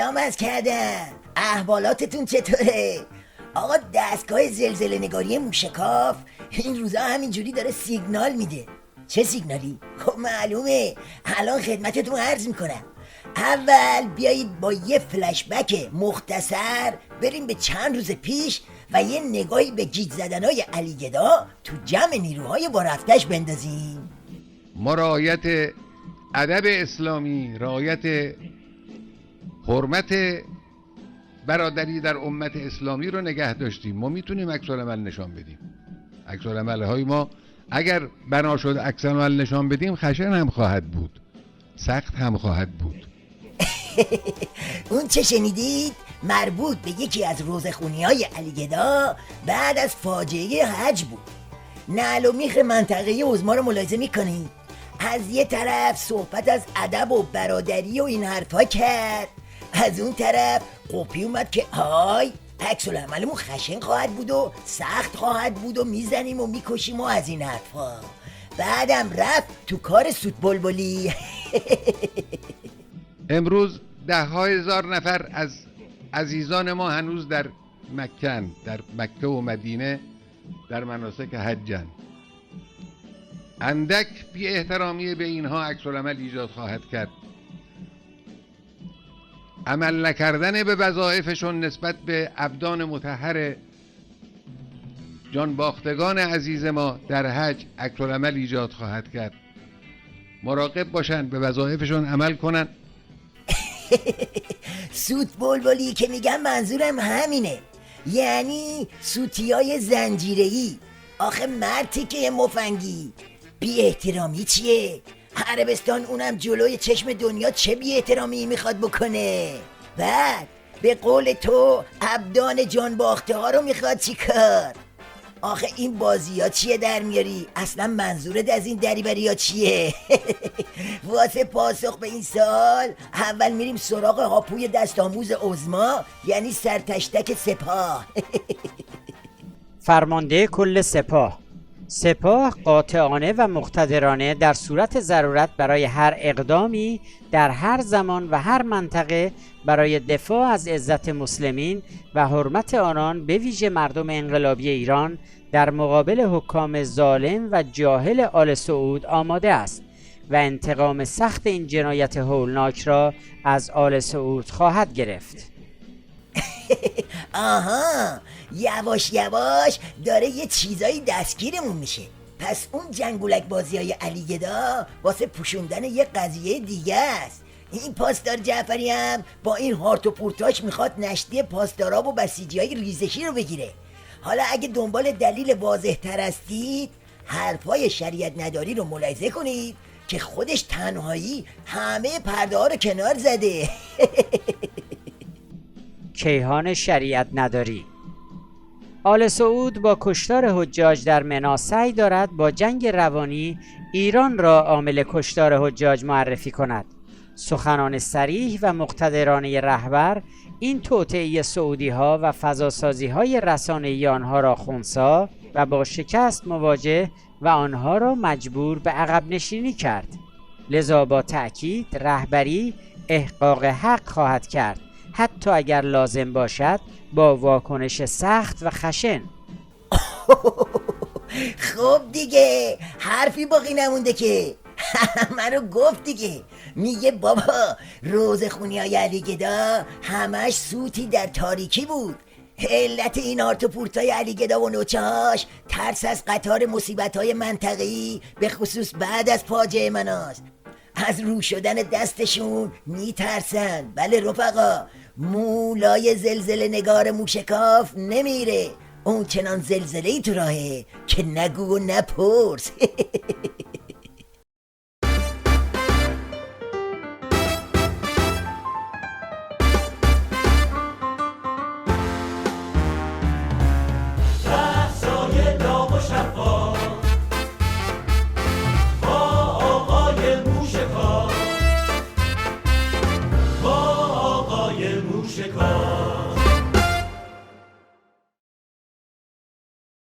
سلام عرض کردم. احوالاتتون چطوره؟ آقا دستگاه زلزله نگاری موشکاف این روزا همینجوری داره سیگنال میده. چه سیگنالی؟ خب معلومه، الان خدمتتون عرض میکنم. اول بیایید با یه فلشبک مختصر بریم به چند روز پیش و یه نگاهی به گیج زدنهای علی گدا تو جمع نیروهای بارفتش بندازیم. ما رعایت ادب اسلامی، رعایت حرمت برادری در امت اسلامی رو نگه داشتیم. ما میتونیم عکس العمل نشان بدیم. عکس العمل های ما اگر بنا شد عکس العمل نشان بدیم خشن هم خواهد بود، سخت هم خواهد بود. اون چه شنیدید؟ مربوط به یکی از روزخونی‌های علی گدا بعد از فاجعه حج بود. نعل و میخ منطقه عظما رو ملاحظه میکنید. از یه طرف صحبت از ادب و برادری و این حرفا کرد، از اون طرف قپی اومد که های عکس العملمون خشن خواهد بود و سخت خواهد بود و میزنیم و میکشیم و از این حرفا. بعدم رفت تو کار سوت بلبلی. امروز 10,000 نفر از عزیزان ما هنوز در مکه و مدینه در مناسک حجن. اندک بی احترامی به اینها عکس العمل ایجاد خواهد کرد. عمل نکردن به وظایفشون نسبت به ابدان مطهر جان باختگان عزیز ما در حج عکس العمل ایجاد خواهد کرد. مراقب باشن، به وظایفشون عمل کنن. سوت بلبلی که میگم منظورم همینه، یعنی سوتیای زنجیره‌ای. آخه مرتی که مفنگی بی احترامی چیه؟ عربستان اونم جلوی چشم دنیا چه بی احترامی میخواد بکنه؟ بعد به قول تو ابدان جان باخته ها رو میخواد چی کار؟ آخه این بازی ها چیه در میاری؟ اصلا منظورت از این دریبری ها چیه؟ واسه پاسخ به این سال اول میریم سراغ هاپوی دست آموز عظما، یعنی سرتشتک سپاه. فرمانده کل سپاه قاطعانه و مقتدرانه در صورت ضرورت برای هر اقدامی در هر زمان و هر منطقه برای دفاع از عزت مسلمین و حرمت آنان به ویژه مردم انقلابی ایران در مقابل حکام ظالم و جاهل آل سعود آماده است و انتقام سخت این جنایت هولناک را از آل سعود خواهد گرفت. آها، یواش یواش داره یه چیزایی دستگیرمون میشه. پس اون جنگولک بازی های علی گدا واسه پوشوندن یه قضیه دیگه است. این پاسدار جعفری هم با این هارت و پورتاش میخواد نشتی پاسدارا و بسیجی های ریزشی رو بگیره. حالا اگه دنبال دلیل واضح تر هستید، حرفای شریعت نداری رو ملاحظه کنید که خودش تنهایی همه پرده ها رو کنار زده. کیهان شریعت نداری. آل سعود با کشتار حجاج در منی سعی دارد با جنگ روانی ایران را عامل کشتار حجاج معرفی کند. سخنان صریح و مقتدرانه رهبر این توطئه سعودی ها و فضاسازی های رسانه‌ای آنها را خنثی و با شکست مواجه و آنها را مجبور به عقب نشینی کرد. لذا با تأکید رهبری احقاق حق خواهد کرد، حتی اگر لازم باشد با واکنش سخت و خشن. خب دیگه حرفی باقی نمونده که منو گفت دیگه. میگه بابا روزخونی های علی گدا همش سوتی در تاریکی بود. علت این آرت و پورتای علی گدا و نوچهاش ترس از قطار مصیبت های منطقه‌ای به خصوص بعد از فاجعه مناست. از رو شدن دستشون میترسن. بله رفقا، مولای زلزله نگار موشکاف نمیره، اون چنان زلزله‌ای تو راهه که نگو و نپرس. موشکاف